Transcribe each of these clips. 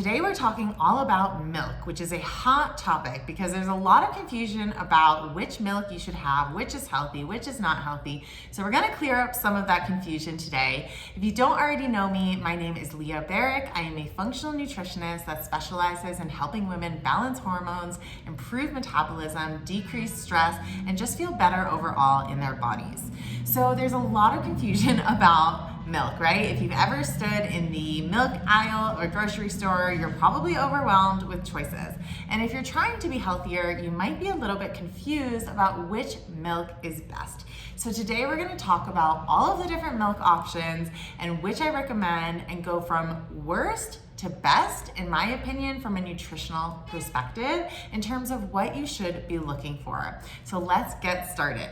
Today we're talking all about milk, which is a hot topic because there's a lot of confusion about which milk you should have, which is healthy, which is not healthy. So we're gonna clear up some of that confusion today. If you don't already know me, my name is Leah Barrick. I am a functional nutritionist that specializes in helping women balance hormones, improve metabolism, decrease stress, and just feel better overall in their bodies. So there's a lot of confusion about milk, right? If you've ever stood in the milk aisle or grocery store, you're probably overwhelmed with choices. And if you're trying to be healthier, you might be a little bit confused about which milk is best. So today we're going to talk about all of the different milk options and which I recommend, and go from worst to best, in my opinion, from a nutritional perspective in terms of what you should be looking for. So let's get started.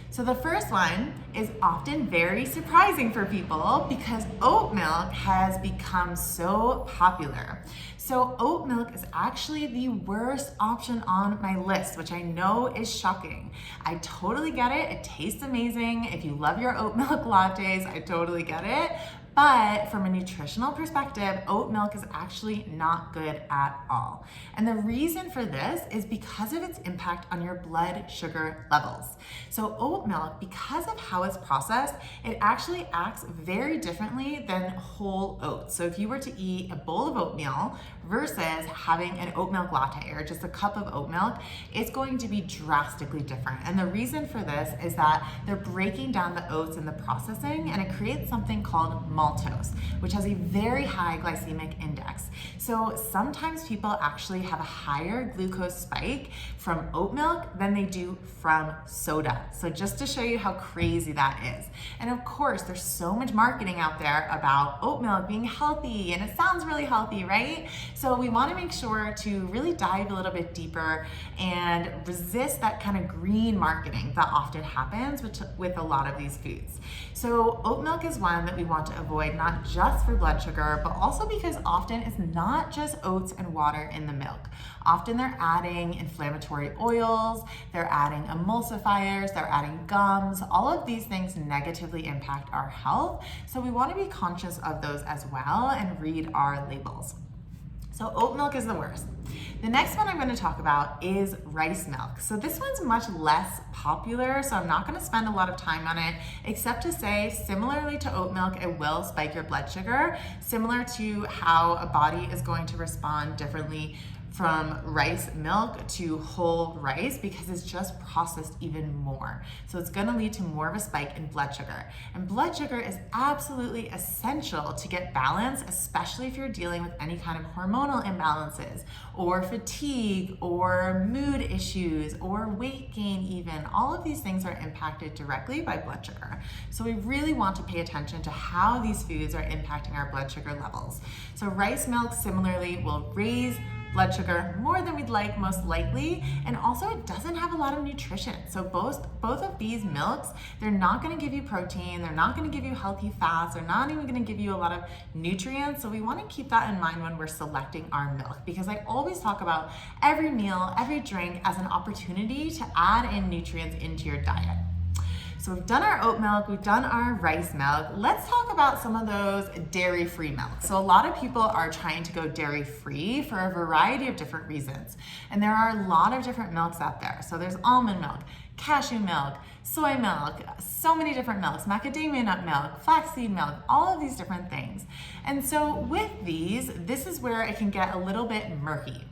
So the first one is often very surprising for people because oat milk has become so popular. So oat milk is actually the worst option on my list, which I know is shocking. I totally get it. It tastes amazing. If you love your oat milk lattes, I totally get it. But from a nutritional perspective, oat milk is actually not good at all. And the reason for this is because of its impact on your blood sugar levels. So oat milk, because of how it's processed, it actually acts very differently than whole oats. So if you were to eat a bowl of oatmeal versus having an oat milk latte or just a cup of oat milk, it's going to be drastically different. And the reason for this is that they're breaking down the oats in the processing, and it creates something called maltose, which has a very high glycemic index. So sometimes people actually have a higher glucose spike from oat milk than they do from soda. So just to show you how crazy that is. And of course, there's so much marketing out there about oat milk being healthy, and it sounds really healthy, right? So we want to make sure to really dive a little bit deeper and resist that kind of green marketing that often happens with a lot of these foods. So oat milk is one that we want to avoid, not just for blood sugar, but also because often it's not just oats and water in the milk. Often they're adding inflammatory oils, they're adding emulsifiers, they're adding gums. All of these things negatively impact our health. So we want to be conscious of those as well and read our labels. So oat milk is the worst. The next one I'm going to talk about is rice milk. So this one's much less popular, so I'm not going to spend a lot of time on it, except to say, similarly to oat milk, it will spike your blood sugar, similar to how a body is going to respond differently from rice milk to whole rice, because it's just processed even more. So it's gonna lead to more of a spike in blood sugar. And blood sugar is absolutely essential to get balance, especially if you're dealing with any kind of hormonal imbalances or fatigue or mood issues or weight gain even. All of these things are impacted directly by blood sugar. So we really want to pay attention to how these foods are impacting our blood sugar levels. So rice milk similarly will raise blood sugar more than we'd like, most likely, and also it doesn't have a lot of nutrition. So both of these milks, they're not going to give you protein, they're not going to give you healthy fats, they're not even going to give you a lot of nutrients. So we want to keep that in mind when we're selecting our milk, because I always talk about every meal, every drink as an opportunity to add in nutrients into your diet. So we've done our oat milk, we've done our rice milk. Let's talk about some of those dairy-free milks. So a lot of people are trying to go dairy-free for a variety of different reasons. And there are a lot of different milks out there. So there's almond milk, cashew milk, soy milk, so many different milks, macadamia nut milk, flaxseed milk, all of these different things. And so with these, this is where it can get a little bit murky.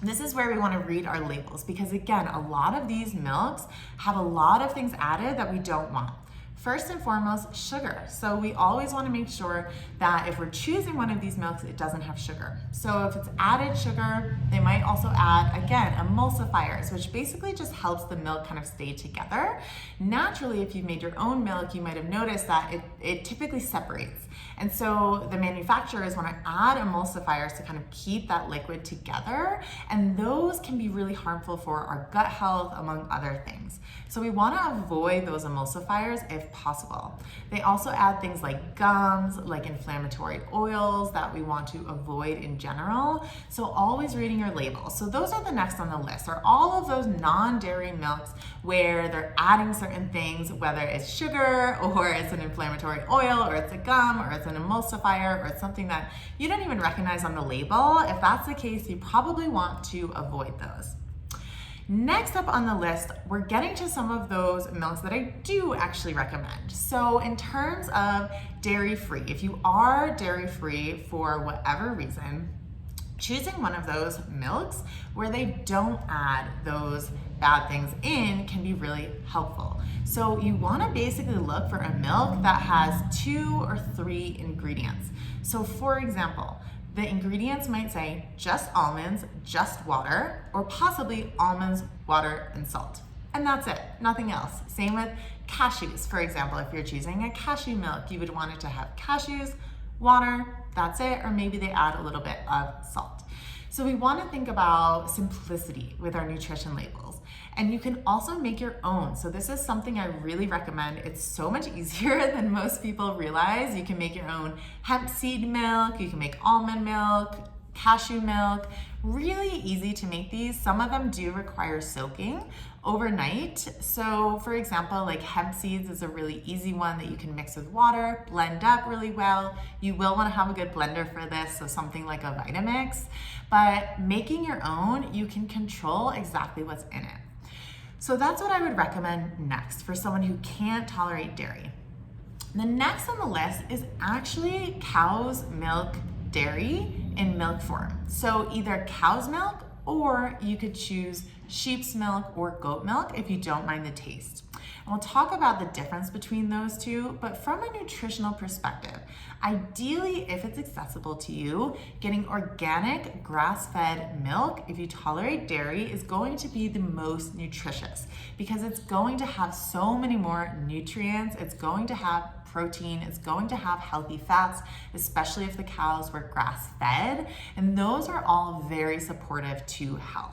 This is where we want to read our labels, because again, a lot of these milks have a lot of things added that we don't want. First and foremost, sugar. So we always want to make sure that if we're choosing one of these milks, it doesn't have sugar. So if it's added sugar, they might also add, again, emulsifiers, which basically just helps the milk kind of stay together. Naturally, if you've made your own milk, you might have noticed that it typically separates. And so the manufacturers want to add emulsifiers to kind of keep that liquid together, and those can be really harmful for our gut health, among other things. So we want to avoid those emulsifiers if possible. They also add things like gums, like inflammatory oils that we want to avoid in general. So always reading your label. So those are the next on the list, are all of those non-dairy milks where they're adding certain things, whether it's sugar or it's an inflammatory oil or it's a gum or it's an emulsifier, or it's something that you don't even recognize on the label. If that's the case, you probably want to avoid those. Next up on the list, we're getting to some of those milks that I do actually recommend. So in terms of dairy-free, if you are dairy-free for whatever reason, choosing one of those milks where they don't add those bad things in can be really helpful. So you want to basically look for a milk that has 2 or 3 ingredients. So for example, the ingredients might say just almonds, just water, or possibly almonds, water, and salt. And that's it, nothing else. Same with cashews. For example, if you're choosing a cashew milk, you would want it to have cashews, water, that's it, or maybe they add a little bit of salt. So we want to think about simplicity with our nutrition labels. And you can also make your own. So this is something I really recommend. It's so much easier than most people realize. You can make your own hemp seed milk, you can make almond milk, cashew milk. Really easy to make these. Some of them do require soaking overnight. So for example, like hemp seeds is a really easy one that you can mix with water, blend up really well. You will want to have a good blender for this, so something like a Vitamix. But making your own, you can control exactly what's in it. So that's what I would recommend next for someone who can't tolerate dairy. The next on the list is actually cow's milk dairy in milk form. So either cow's milk, or you could choose sheep's milk or goat milk if you don't mind the taste. And we'll talk about the difference between those two, but from a nutritional perspective, ideally, if it's accessible to you, getting organic grass-fed milk, if you tolerate dairy, is going to be the most nutritious because it's going to have so many more nutrients. It's going to have protein, it's going to have healthy fats, especially if the cows were grass-fed, and those are all very supportive to health.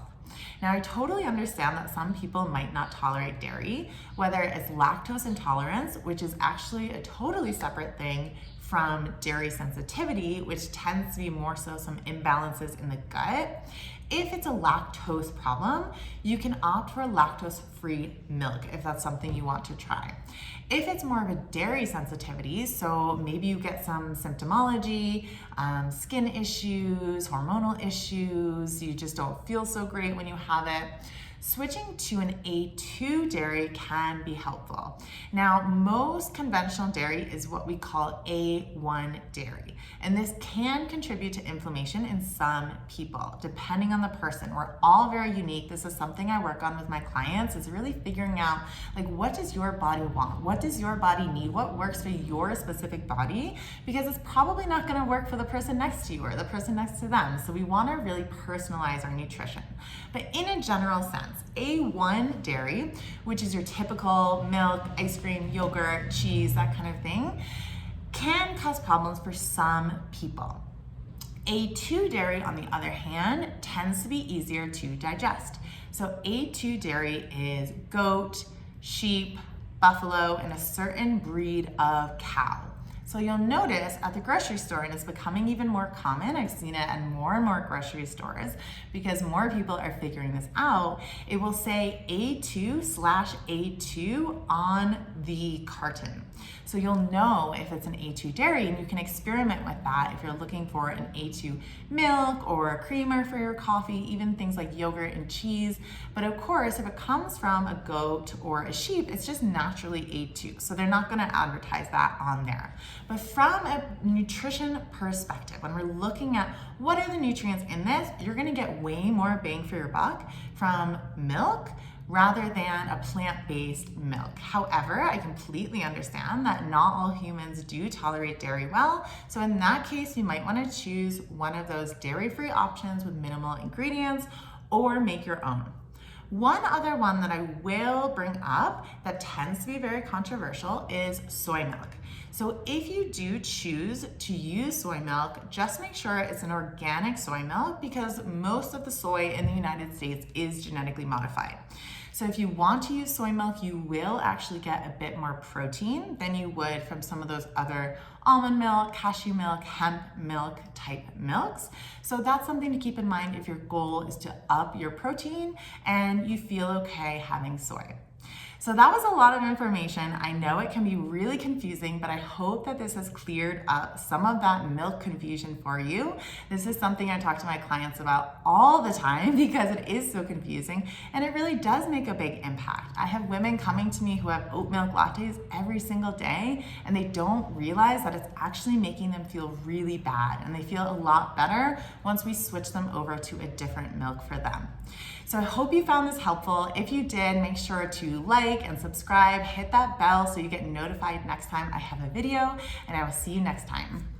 Now, I totally understand that some people might not tolerate dairy, whether it's lactose intolerance, which is actually a totally separate thing from dairy sensitivity, which tends to be more so some imbalances in the gut. If it's a lactose problem, you can opt for lactose-free milk if that's something you want to try. If it's more of a dairy sensitivity, so maybe you get some symptomology, skin issues, hormonal issues, you just don't feel so great when you have it, switching to an A2 dairy can be helpful. Now, most conventional dairy is what we call A1 dairy, and this can contribute to inflammation in some people, depending on the person. We're all very unique. This is something I work on with my clients, is really figuring out, like, what does your body want? What does your body need? What works for your specific body? Because it's probably not gonna work for the person next to you or the person next to them. So we wanna really personalize our nutrition. But in a general sense, A1 dairy, which is your typical milk, ice cream, yogurt, cheese, that kind of thing, can cause problems for some people. A2 dairy, on the other hand, tends to be easier to digest. So A2 dairy is goat, sheep, buffalo, and a certain breed of cow. So you'll notice at the grocery store, and it's becoming even more common, I've seen it at more and more grocery stores because more people are figuring this out, it will say A2/A2 on the carton. So you'll know if it's an A2 dairy, and you can experiment with that if you're looking for an A2 milk or a creamer for your coffee, even things like yogurt and cheese. But of course, if it comes from a goat or a sheep, it's just naturally A2. So they're not gonna advertise that on there. But from a nutrition perspective, when we're looking at what are the nutrients in this, you're gonna get way more bang for your buck from milk rather than a plant-based milk. However, I completely understand that not all humans do tolerate dairy well. So in that case, you might wanna choose one of those dairy-free options with minimal ingredients or make your own. One other one that I will bring up that tends to be very controversial is soy milk. So if you do choose to use soy milk, just make sure it's an organic soy milk because most of the soy in the United States is genetically modified. So if you want to use soy milk, you will actually get a bit more protein than you would from some of those other almond milk, cashew milk, hemp milk type milks. So that's something to keep in mind if your goal is to up your protein and you feel okay having soy. So that was a lot of information. I know it can be really confusing, but I hope that this has cleared up some of that milk confusion for you. This is something I talk to my clients about all the time because it is so confusing and it really does make a big impact. I have women coming to me who have oat milk lattes every single day and they don't realize that it's actually making them feel really bad, and they feel a lot better once we switch them over to a different milk for them. So I hope you found this helpful. If you did, make sure to like and subscribe, hit that bell so you get notified next time I have a video, and I will see you next time.